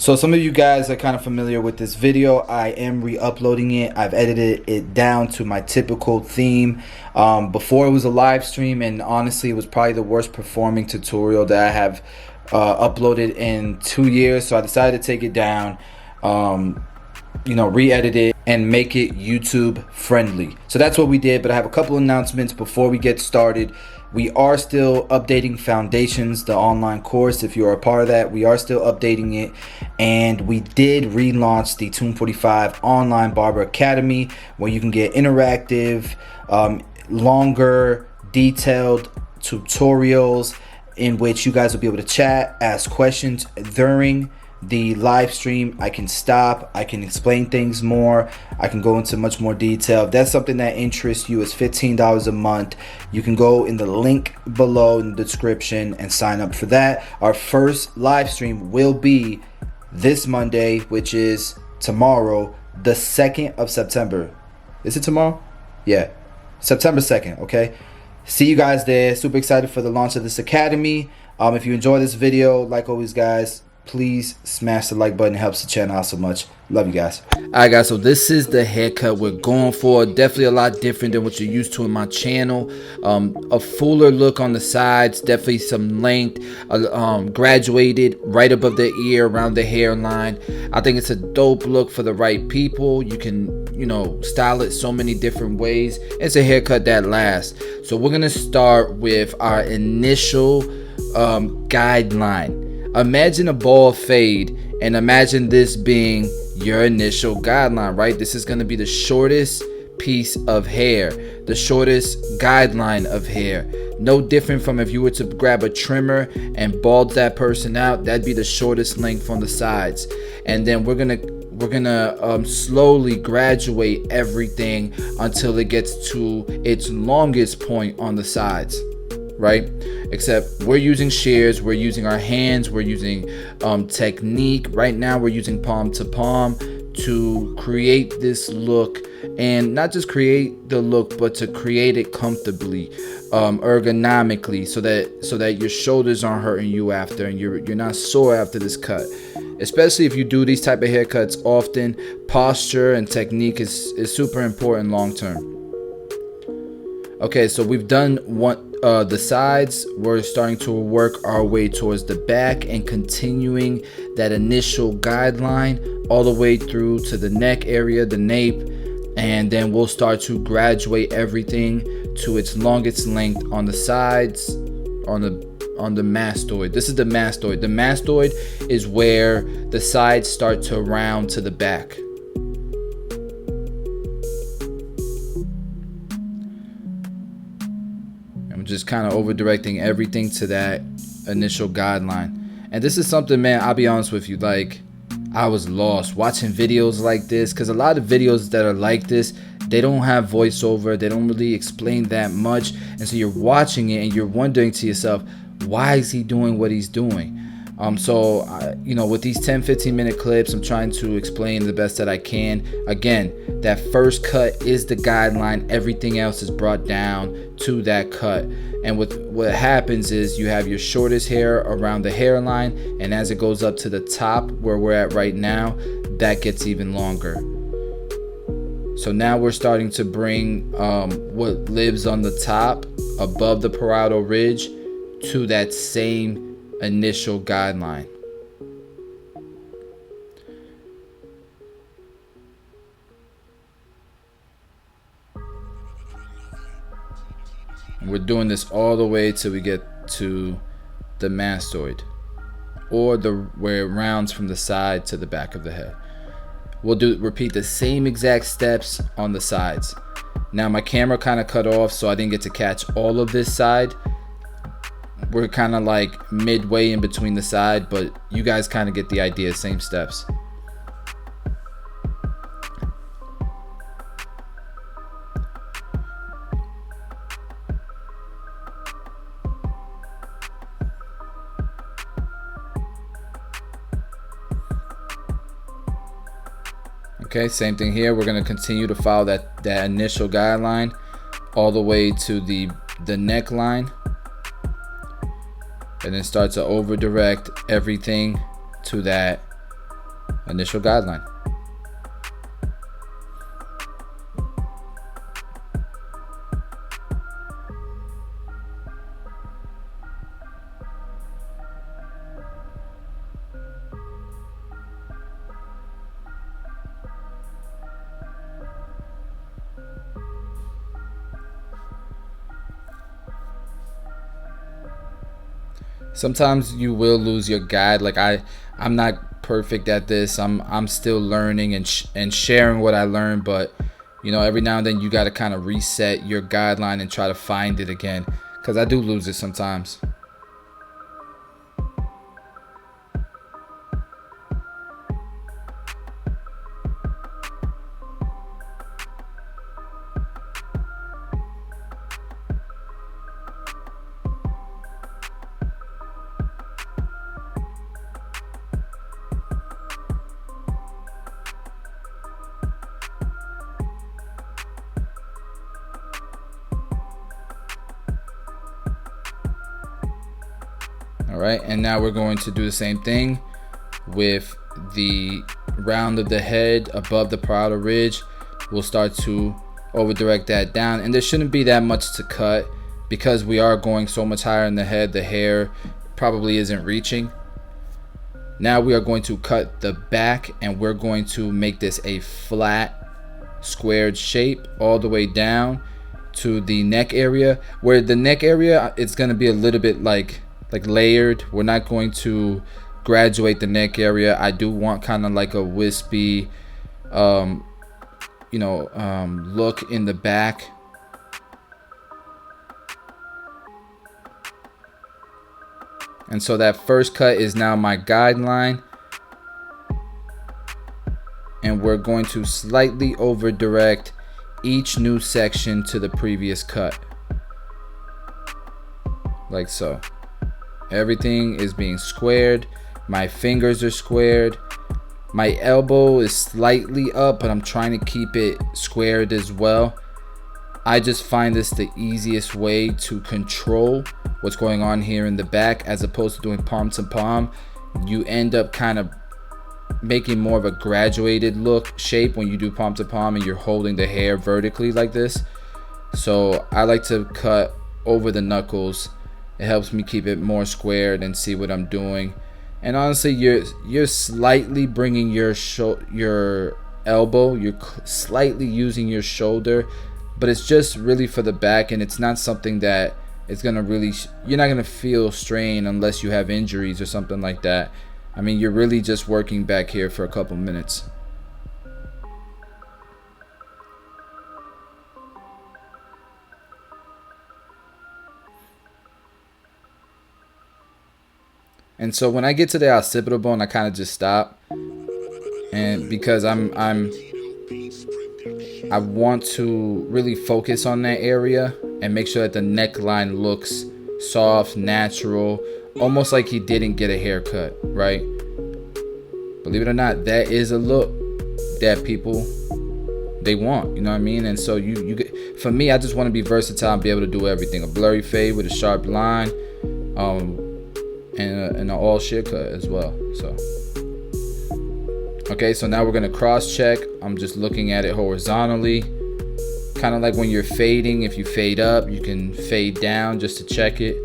So some of you guys are kind of familiar with this video. I am re-uploading it. I've edited it down to my typical theme. Before it was a live stream, and honestly it was probably the worst performing tutorial that I have uploaded in 2 years. So I decided to take it down, re-edit it and make it YouTube friendly. So that's what we did. But I have a couple announcements before we get started. We are still updating Foundations, the online course. If you're a part of that, we are still updating it. And we did relaunch the Tune 45 Online Barber Academy, where you can get interactive, longer, detailed tutorials in which you guys will be able to chat, ask questions during the live stream. I can stop, I can explain things more, I can go into much more detail. If that's something that interests you, it's $15 a month. You can go in the link below in the description and sign up for that. Our first live stream will be this Monday, which is tomorrow, the 2nd of September. Is it tomorrow? Yeah, September 2nd. Okay, see you guys there. Super excited for the launch of this academy. If you enjoy this video, like always guys, please smash the like button. It helps the channel out so much. Love you guys. Alright guys, so this is the haircut we're going for. Definitely a lot different than what you're used to in my channel. A fuller look on the sides, definitely some length, graduated right above the ear, around the hairline. I think it's a dope look for the right people. You can style it so many different ways. It's a haircut that lasts. So we're gonna start with our initial guideline. Imagine a bald fade, and imagine this being your initial guideline, right? This is going to be the shortest piece of hair, the shortest guideline of hair. No different from if you were to grab a trimmer and bald that person out. That'd be the shortest length on the sides. And then we're gonna slowly graduate everything until it gets to its longest point on the sides, right? Except we're using shears, we're using our hands, we're using technique. Right now we're using palm to palm to create this look, and not just create the look, but to create it comfortably, ergonomically, so that your shoulders aren't hurting you after, and you're not sore after this cut. Especially if you do these type of haircuts often, posture and technique is super important long term. Okay, so we've done the sides. We're starting to work our way towards the back and continuing that initial guideline all the way through to the neck area, the nape, and then we'll start to graduate everything to its longest length on the sides, on the mastoid. This is the mastoid. The mastoid is where the sides start to round to the back. Just kind of over directing everything to that initial guideline. And this is something, man, I'll be honest with you, like I was lost watching videos like this, because a lot of videos that are like this, they don't have voiceover, they don't really explain that much, and so you're watching it and you're wondering to yourself, why is he doing what he's doing? With these 10-15 minute clips, I'm trying to explain the best that I can. Again, that first cut is the guideline. Everything else is brought down to that cut. And what happens is you have your shortest hair around the hairline, and as it goes up to the top where we're at right now, that gets even longer. So now we're starting to bring what lives on the top above the parietal ridge to that same initial guideline. We're doing this all the way till we get to the mastoid, or where it rounds from the side to the back of the head. We'll repeat the same exact steps on the sides. Now my camera kind of cut off, so I didn't get to catch all of this side. We're kind of like midway in between the side, but you guys kind of get the idea. Same steps. Okay, same thing here. We're going to continue to follow that initial guideline all the way to the neckline, and then start to over direct everything to that initial guideline. Sometimes you will lose your guide. Like I'm not perfect at this. I'm still learning and sharing what I learned, but you know, every now and then you got to kind of reset your guideline and try to find it again, because I do lose it sometimes. All right, and now we're going to do the same thing with the round of the head above the parietal ridge. We'll start to over direct that down, and there shouldn't be that much to cut because we are going so much higher in the head. The hair probably isn't reaching. Now we are going to cut the back, and we're going to make this a flat squared shape all the way down to the neck area, where the neck area, it's going to be a little bit like layered. We're not going to graduate the neck area. I do want kind of like a wispy look in the back. And so that first cut is now my guideline, and we're going to slightly over direct each new section to the previous cut, like so. Everything is being squared. My fingers are squared. My elbow is slightly up, but I'm trying to keep it squared as well. I just find this the easiest way to control what's going on here in the back, as opposed to doing palm to palm. You end up kind of making more of a graduated look shape when you do palm to palm and you're holding the hair vertically like this. So I like to cut over the knuckles. It helps me keep it more squared and see what I'm doing. And honestly, you're slightly bringing your elbow, you're slightly using your shoulder, but it's just really for the back, and it's not something that it's gonna really, you're not gonna feel strain unless you have injuries or something like that. I mean, you're really just working back here for a couple minutes. And so when I get to the occipital bone, I kind of just stop, and because I want to really focus on that area and make sure that the neckline looks soft, natural, almost like he didn't get a haircut, right? Believe it or not, that is a look that people, they want, you know what I mean? And so you get, for me, I just want to be versatile and be able to do everything. A blurry fade with a sharp line, and an all shear cut as well. So okay, so now we're gonna cross check. I'm just looking at it horizontally, kind of like when you're fading. If you fade up, you can fade down just to check it.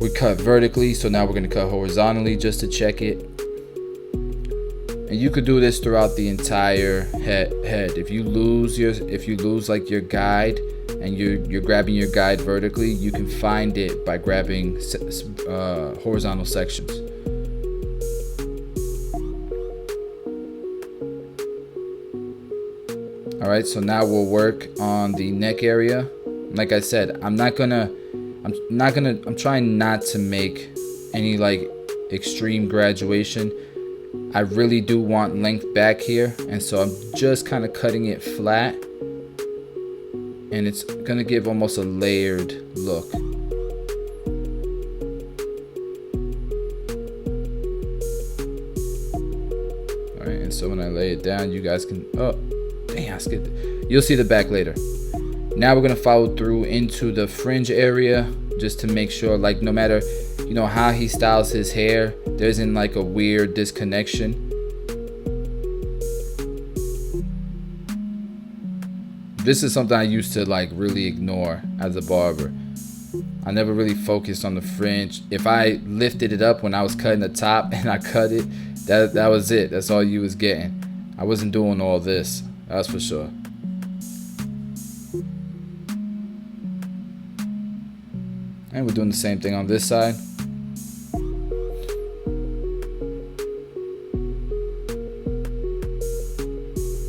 We cut vertically, so now we're gonna cut horizontally just to check it. And you could do this throughout the entire head. If you lose like your guide, and you're grabbing your guide vertically, you can find it by grabbing horizontal sections. All right, so now we'll work on the neck area. Like I said, I'm trying not to make any like extreme graduation. I really do want length back here, and so I'm just kind of cutting it flat, and it's gonna give almost a layered look. All right, and so when I lay it down, you guys can, oh dang, I skipped it. You'll see the back later. Now we're gonna follow through into the fringe area, just to make sure, like, no matter how he styles his hair, there isn't like a weird disconnection. This is something I used to like really ignore as a barber. I never really focused on the fringe. If I lifted it up when I was cutting the top and I cut it, that was it. That's all you was getting. I wasn't doing all this. That's for sure. And we're doing the same thing on this side.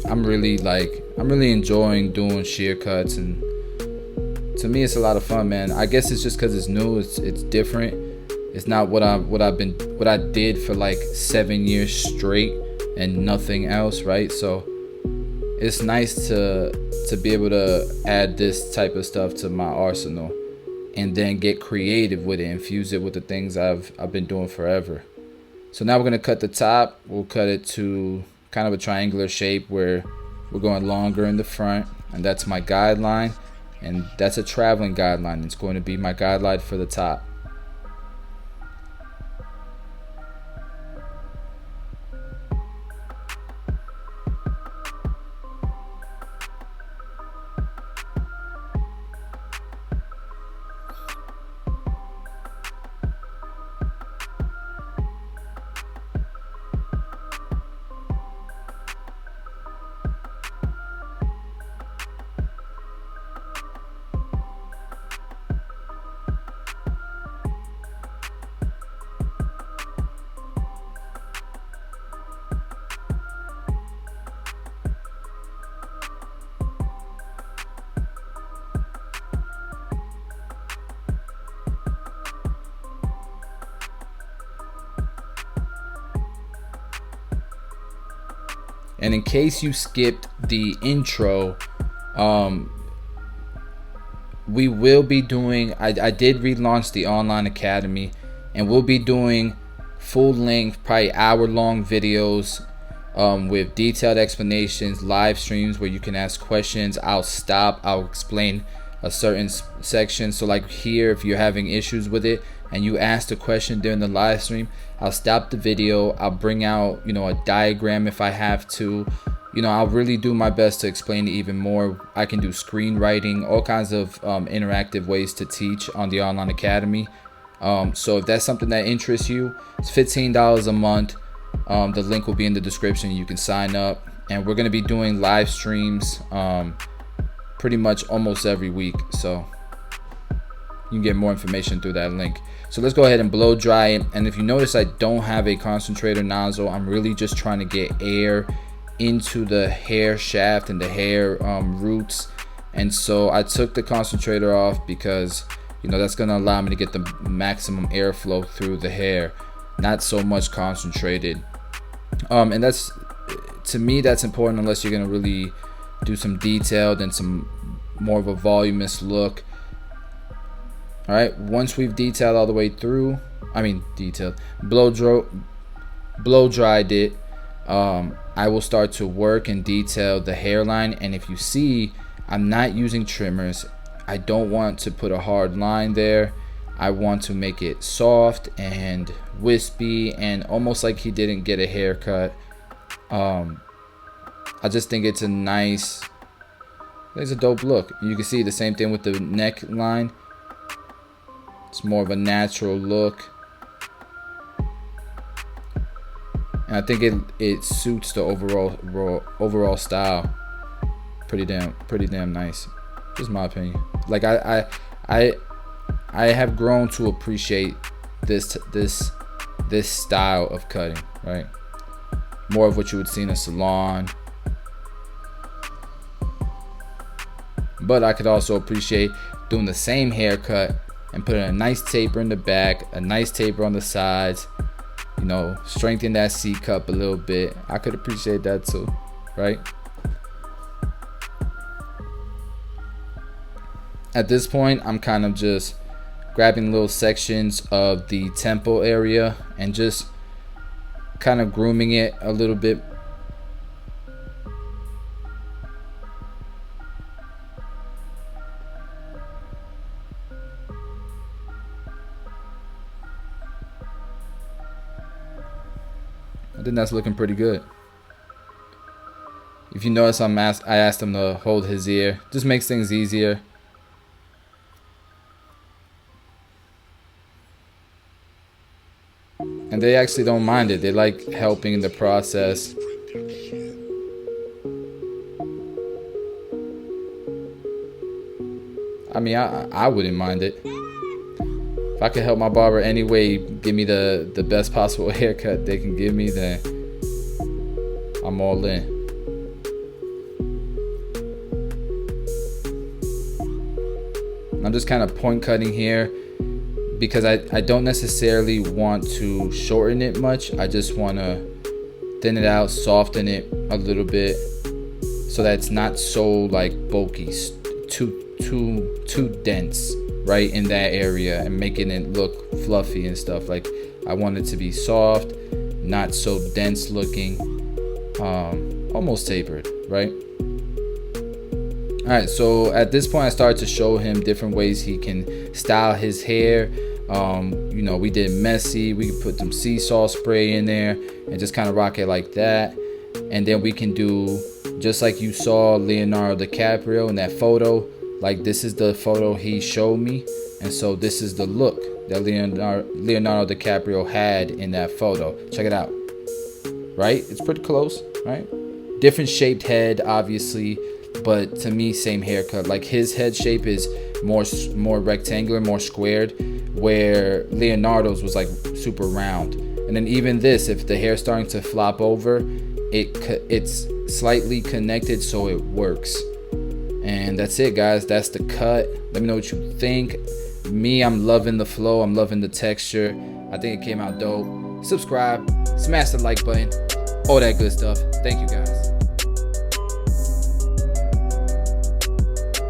I'm really enjoying doing shear cuts, and to me it's a lot of fun, man. I guess it's just because it's new, it's different. It's not what I did for like 7 years straight and nothing else, right? So it's nice to be able to add this type of stuff to my arsenal and then get creative with it, infuse it with the things I've been doing forever. So now we're gonna cut the top. We'll cut it to kind of a triangular shape where we're going longer in the front, and that's my guideline, and that's a traveling guideline. It's going to be my guideline for the top. And in case you skipped the intro, we will be doing, I did relaunch the online academy, and we'll be doing full length, probably hour-long videos with detailed explanations, live streams where you can ask questions. I'll explain a certain section. So like here, if you're having issues with it and you asked a question during the live stream, I'll stop the video. I'll bring out, a diagram if I have to. I'll really do my best to explain it even more. I can do screenwriting, all kinds of interactive ways to teach on the online academy. So if that's something that interests you, it's $15 a month. The link will be in the description. You can sign up, and we're going to be doing live streams pretty much almost every week, so you can get more information through that link. So let's go ahead and blow dry it. And if you notice, I don't have a concentrator nozzle. I'm really just trying to get air into the hair shaft and the hair roots, and so I took the concentrator off because that's going to allow me to get the maximum airflow through the hair, not so much concentrated. And that's, to me, that's important unless you're going to really do some detailed and some more of a voluminous look. All right, once we've detailed all the way through, blow dried it, I will start to work and detail the hairline. And if you see, I'm not using trimmers. I don't want to put a hard line there. I want to make it soft and wispy and almost like he didn't get a haircut. I just think it's a dope look. You can see the same thing with the neckline. It's more of a natural look, and I think it suits the overall style pretty damn nice. Just my opinion. Like I have grown to appreciate this style of cutting, right? More of what you would see in a salon. But I could also appreciate doing the same haircut and putting a nice taper in the back, a nice taper on the sides, strengthen that C cup a little bit. I could appreciate that too, right? At this point, I'm kind of just grabbing little sections of the temple area and just kind of grooming it a little bit. I think that's looking pretty good. If you notice, I asked him to hold his ear. Just makes things easier. And they actually don't mind it. They like helping in the process. I mean, I wouldn't mind it. If I could help my barber any way, give me the best possible haircut they can give me, then I'm all in. I'm just kind of point cutting here because I don't necessarily want to shorten it much. I just want to thin it out, soften it a little bit so that it's not so like bulky, too dense right in that area, and making it look fluffy and stuff. Like, I want it to be soft, not so dense looking, almost tapered, right? All right, so at this point I started to show him different ways he can style his hair. You know, we did messy. We could put some sea salt spray in there and just kind of rock it like that. And then we can do just like you saw Leonardo DiCaprio in that photo. Like, this is the photo he showed me, and so this is the look that Leonardo DiCaprio had in that photo. Check it out. Right? It's pretty close, right? Different shaped head, obviously, but to me, same haircut. Like, his head shape is more rectangular, more squared, where Leonardo's was like super round. And then even this, if the hair's starting to flop over, it's slightly connected, so it works. And that's it, guys. That's the cut. Let me know what you think. Me, I'm loving the flow. I'm loving the texture. I think it came out dope. Subscribe, smash the like button, all that good stuff. Thank you, guys.